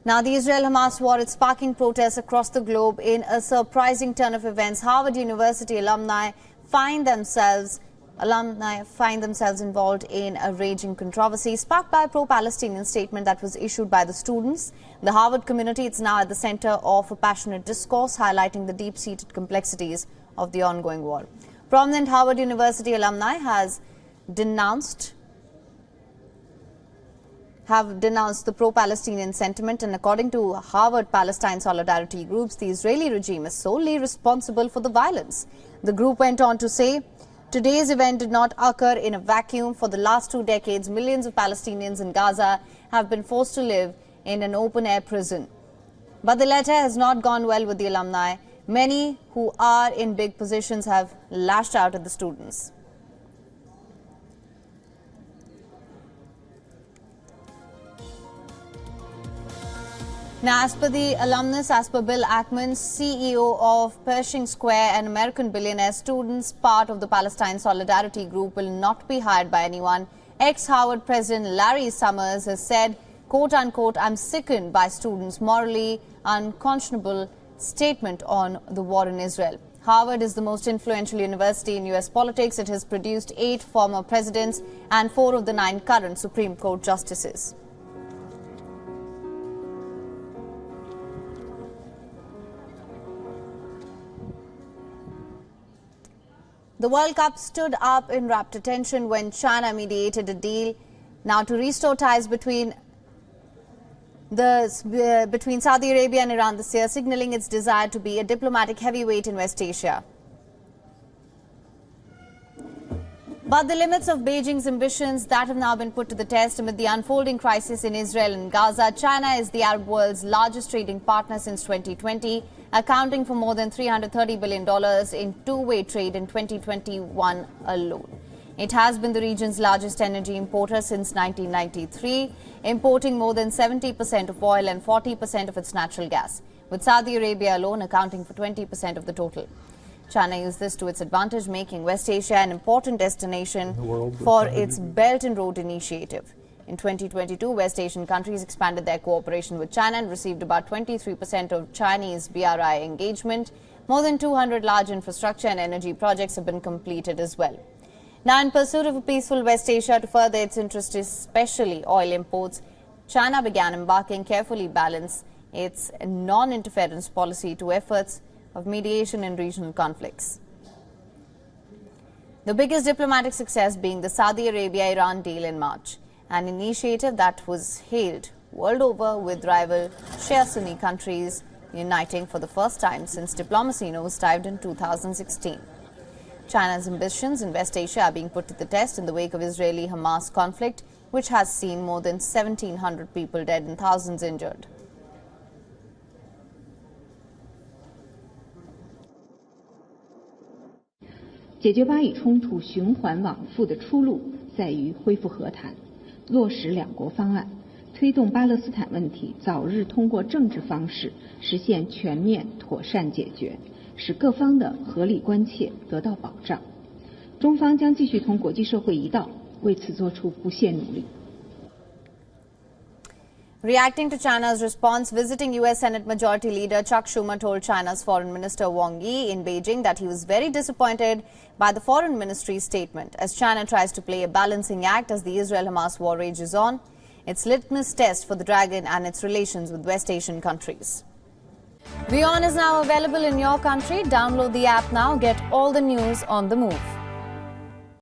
Now, the Israel-Hamas war is sparking protests across the globe. In a surprising turn of events, Harvard University alumni find themselves involved in a raging controversy sparked by a pro-Palestinian statement that was issued by the students. The Harvard community is now at the center of a passionate discourse highlighting the deep-seated complexities of the ongoing war. Prominent Harvard University alumni have denounced the pro-Palestinian sentiment, and according to Harvard-Palestine solidarity groups, the Israeli regime is solely responsible for the violence. The group went on to say, today's event did not occur in a vacuum. For the last 2 decades, millions of Palestinians in Gaza have been forced to live in an open-air prison. But the letter has not gone well with the alumni. Many who are in big positions have lashed out at the students. Now, as per the alumnus, as per Bill Ackman, CEO of Pershing Square, an American billionaire, students part of the Palestine Solidarity Group will not be hired by anyone. Ex-Harvard President Larry Summers has said, quote-unquote, "I'm sickened by students' morally unconscionable statement on the war in Israel." Harvard is the most influential university in U.S. politics. It has produced 8 former presidents and 4 of the 9 current Supreme Court justices. The World Cup stood up in rapt attention when China mediated a deal now to restore ties between Saudi Arabia and Iran this year, signaling its desire to be a diplomatic heavyweight in West Asia. But the limits of Beijing's ambitions that have now been put to the test amid the unfolding crisis in Israel and Gaza. China is the Arab world's largest trading partner since 2020, accounting for more than $330 billion in two-way trade in 2021 alone. It has been the region's largest energy importer since 1993, importing more than 70% of oil and 40% of its natural gas, with Saudi Arabia alone accounting for 20% of the total. China used this to its advantage, making West Asia an important destination for its Belt and Road Initiative. In 2022, West Asian countries expanded their cooperation with China and received about 23% of Chinese BRI engagement. More than 200 large infrastructure and energy projects have been completed as well. Now, in pursuit of a peaceful West Asia to further its interests, especially oil imports, China began embarking carefully balanced its non-interference policy to efforts of mediation in regional conflicts. The biggest diplomatic success being the Saudi Arabia-Iran deal in March, an initiative that was hailed world over, with rival Shia Sunni countries uniting for the first time since diplomacy nosedived in 2016. China's ambitions in West Asia are being put to the test in the wake of Israeli-Hamas conflict, which has seen more than 1,700 people dead and thousands injured. "解决巴以冲突循环往复的出路在于恢复和谈，落实两国方案，推动巴勒斯坦问题早日通过政治方式实现全面妥善解决，使各方的合理关切得到保障。中方将继续同国际社会一道，为此做出不懈努力。" Reacting to China's response, visiting U.S. Senate Majority Leader Chuck Schumer told China's Foreign Minister Wang Yi in Beijing that he was very disappointed by the Foreign Ministry's statement, as China tries to play a balancing act as the Israel-Hamas war rages on, its litmus test for the dragon and its relations with West Asian countries. WION is now available in your country. Download the app now. Get all the news on the move.